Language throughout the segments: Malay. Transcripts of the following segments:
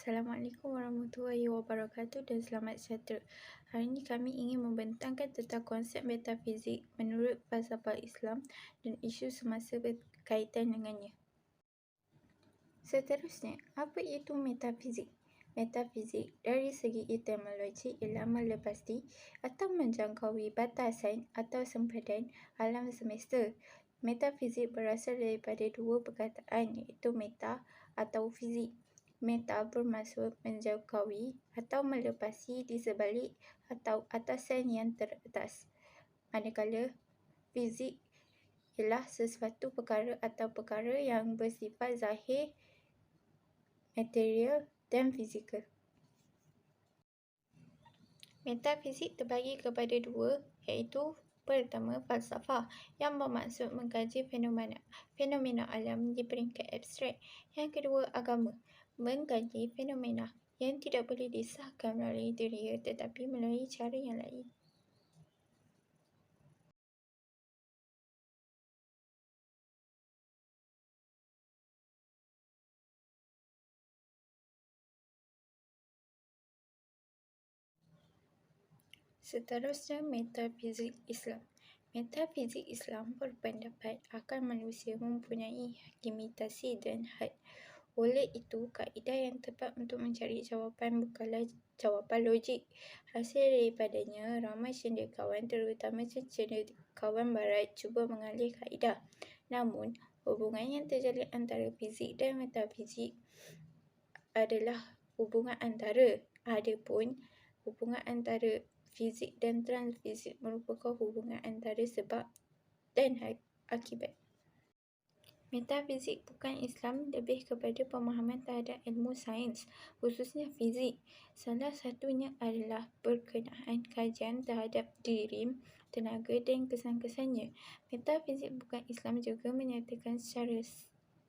Assalamualaikum warahmatullahi wabarakatuh dan selamat sejahtera. Hari ini kami ingin membentangkan tentang konsep metafizik menurut falsafah Islam dan isu semasa berkaitan dengannya. Seterusnya, apa itu metafizik? Metafizik dari segi etimologi ialah melepasi atau menjangkaui batasan atau sempadan alam semesta. Metafizik berasal daripada dua perkataan iaitu meta atau fizik. Meta bermaksud menjangkaui atau melepasi di sebalik atau atasan yang teratas. Manakala fizik ialah sesuatu perkara atau perkara yang bersifat zahir, material dan fizikal. Metafizik terbagi kepada dua iaitu pertama, falsafah yang bermaksud mengkaji fenomena alam di peringkat abstrak. Yang kedua, agama mengkaji fenomena yang tidak boleh disahkan melalui dunia tetapi melalui cara yang lain. Seterusnya, metafizik Islam. Metafizik Islam berpendapat akal manusia mempunyai limitasi dan had. Oleh itu, kaedah yang tepat untuk mencari jawapan bukanlah jawapan logik. Hasil daripadanya, ramai cendekiawan terutama cendekiawan barat cuba mengalih kaedah. Namun, hubungan yang terjalin antara fizik dan metafizik adalah hubungan antara. Adapun hubungan antara fizik dan transfizik merupakan hubungan antara sebab dan akibat. Metafizik bukan Islam lebih kepada pemahaman terhadap ilmu sains, khususnya fizik. Salah satunya adalah berkenaan kajian terhadap diri, tenaga dan kesan-kesannya. Metafizik bukan Islam juga menyatakan secara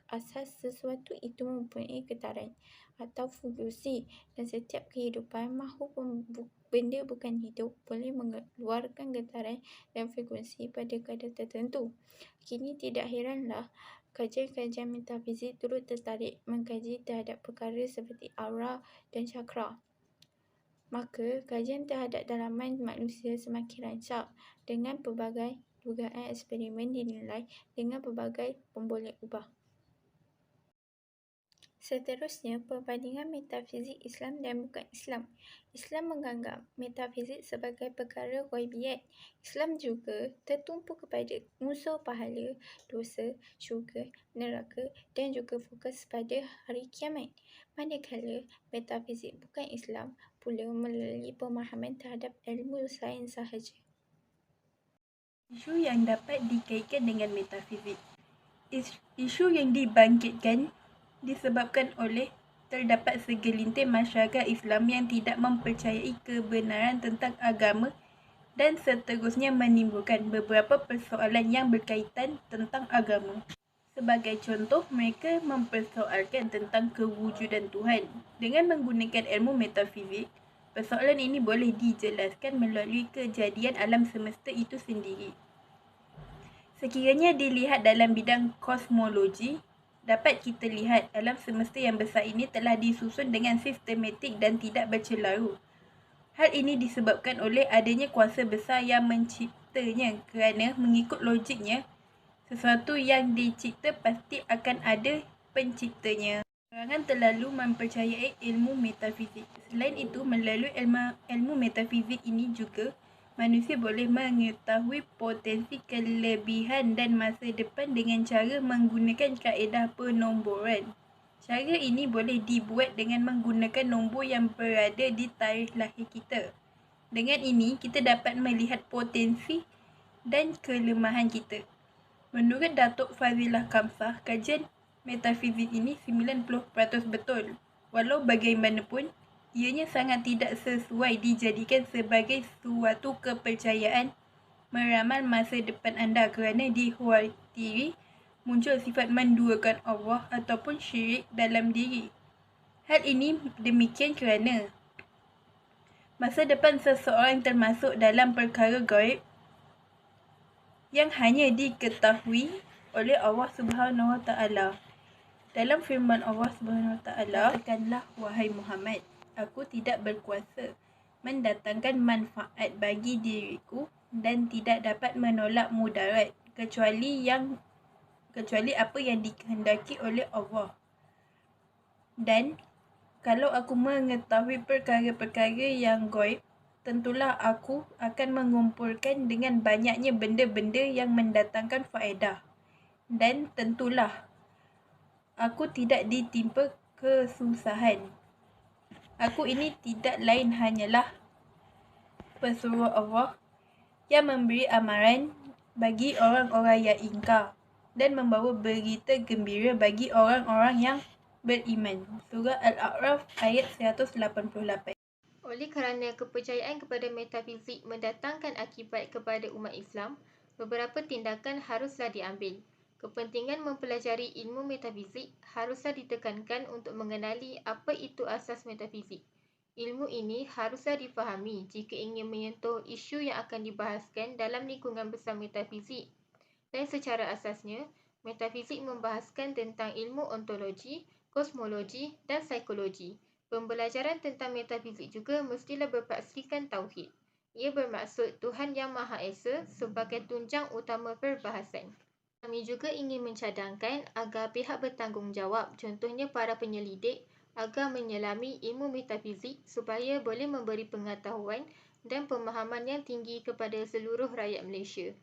asas sesuatu itu mempunyai getaran atau fungsi dan setiap kehidupan makhluk benda bukan hidup boleh mengeluarkan getaran dan frekuensi pada kadar tertentu. Kini tidak heranlah kajian-kajian metafizik turut tertarik mengkaji terhadap perkara seperti aura dan cakra. Maka, kajian terhadap dalaman manusia semakin rancak dengan pelbagai dugaan eksperimen dinilai dengan pelbagai pemboleh ubah. Seterusnya, perbandingan metafizik Islam dan bukan Islam. Islam menganggap metafizik sebagai perkara ghaibiyat. Islam juga tertumpu kepada unsur pahala, dosa, syurga, neraka dan juga fokus pada hari kiamat. Manakala metafizik bukan Islam pula melalui pemahaman terhadap ilmu sains sahaja. Isu yang dapat dikaitkan dengan metafizik. Isu yang dibangkitkan disebabkan oleh terdapat segelintir masyarakat Islam yang tidak mempercayai kebenaran tentang agama dan seterusnya menimbulkan beberapa persoalan yang berkaitan tentang agama. Sebagai contoh, mereka mempersoalkan tentang kewujudan Tuhan. Dengan menggunakan ilmu metafizik, persoalan ini boleh dijelaskan melalui kejadian alam semesta itu sendiri. Sekiranya dilihat dalam bidang kosmologi, dapat kita lihat alam semesta yang besar ini telah disusun dengan sistematik dan tidak bercelaru. Hal ini disebabkan oleh adanya kuasa besar yang menciptanya kerana mengikut logiknya, sesuatu yang dicipta pasti akan ada penciptanya. Jangan terlalu mempercayai ilmu metafizik. Selain itu, melalui ilmu metafizik ini juga manusia boleh mengetahui potensi kelebihan dan masa depan dengan cara menggunakan kaedah penomboran. Cara ini boleh dibuat dengan menggunakan nombor yang berada di tarikh lahir kita. Dengan ini, kita dapat melihat potensi dan kelemahan kita. Menurut Datuk Fazilah Kamsah, kajian metafizik ini 90% betul. Walau bagaimanapun, ianya sangat tidak sesuai dijadikan sebagai suatu kepercayaan meramal masa depan anda kerana dikhawatiri muncul sifat menduakan Allah ataupun syirik dalam diri. Hal ini demikian kerana masa depan seseorang termasuk dalam perkara gaib yang hanya diketahui oleh Allah Subhanahu Wa Taala. Dalam firman Allah SWT, katakanlah wahai Muhammad, aku tidak berkuasa mendatangkan manfaat bagi diriku dan tidak dapat menolak mudarat kecuali apa yang dikehendaki oleh Allah. Dan kalau aku mengetahui perkara-perkara yang gaib, tentulah aku akan mengumpulkan dengan banyaknya benda-benda yang mendatangkan faedah. Dan tentulah aku tidak ditimpa kesusahan. Aku ini tidak lain hanyalah pesuruh Allah yang memberi amaran bagi orang-orang yang ingkar dan membawa berita gembira bagi orang-orang yang beriman. Surah Al-A'raf ayat 188. Oleh kerana kepercayaan kepada metafizik mendatangkan akibat kepada umat Islam, beberapa tindakan haruslah diambil. Kepentingan mempelajari ilmu metafizik haruslah ditekankan untuk mengenali apa itu asas metafizik. Ilmu ini haruslah difahami jika ingin menyentuh isu yang akan dibahaskan dalam lingkungan besar metafizik. Dan secara asasnya, metafizik membahaskan tentang ilmu ontologi, kosmologi dan psikologi. Pembelajaran tentang metafizik juga mestilah berpaksikan tauhid. Ia bermaksud Tuhan Yang Maha Esa sebagai tunjang utama perbahasan. Kami juga ingin mencadangkan agar pihak bertanggungjawab, contohnya para penyelidik, agar menyelami ilmu metafizik supaya boleh memberi pengetahuan dan pemahaman yang tinggi kepada seluruh rakyat Malaysia.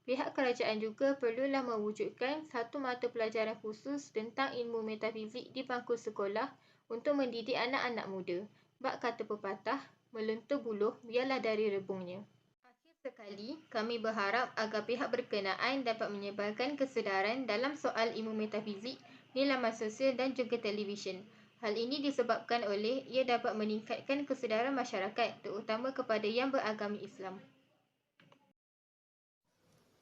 Pihak kerajaan juga perlulah mewujudkan satu mata pelajaran khusus tentang ilmu metafizik di bangku sekolah untuk mendidik anak-anak muda. Bak kata pepatah, melentur buluh biarlah dari rebungnya. Akhir sekali, kami berharap agar pihak berkenaan dapat menyebarkan kesedaran dalam soal ilmu metafizik di laman sosial dan juga televisyen. Hal ini disebabkan oleh ia dapat meningkatkan kesedaran masyarakat, terutama kepada yang beragama Islam.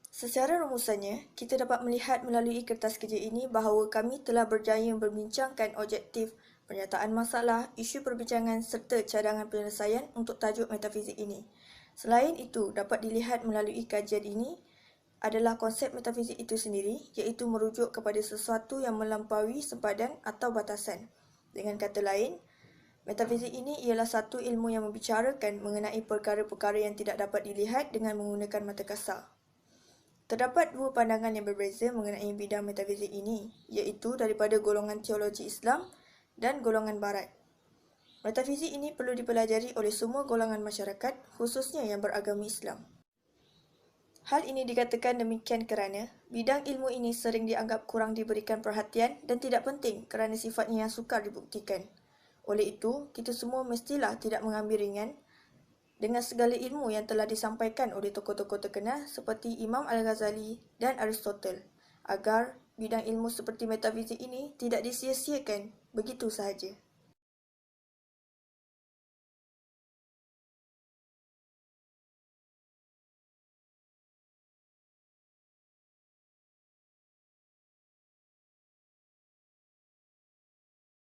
Secara rumusannya, kita dapat melihat melalui kertas kerja ini bahawa kami telah berjaya membincangkan objektif, pernyataan masalah, isu perbincangan serta cadangan penyelesaian untuk tajuk metafizik ini. Selain itu, dapat dilihat melalui kajian ini adalah konsep metafizik itu sendiri, iaitu merujuk kepada sesuatu yang melampaui sempadan atau batasan. Dengan kata lain, metafizik ini ialah satu ilmu yang membicarakan mengenai perkara-perkara yang tidak dapat dilihat dengan menggunakan mata kasar. Terdapat dua pandangan yang berbeza mengenai bidang metafizik ini, iaitu daripada golongan teologi Islam dan golongan Barat. Metafizik ini perlu dipelajari oleh semua golongan masyarakat, khususnya yang beragama Islam. Hal ini dikatakan demikian kerana bidang ilmu ini sering dianggap kurang diberikan perhatian dan tidak penting kerana sifatnya yang sukar dibuktikan. Oleh itu, kita semua mestilah tidak mengambil ringan dengan segala ilmu yang telah disampaikan oleh tokoh-tokoh terkenal seperti Imam Al-Ghazali dan Aristotle, agar bidang ilmu seperti metafizik ini tidak disia-siakan begitu sahaja.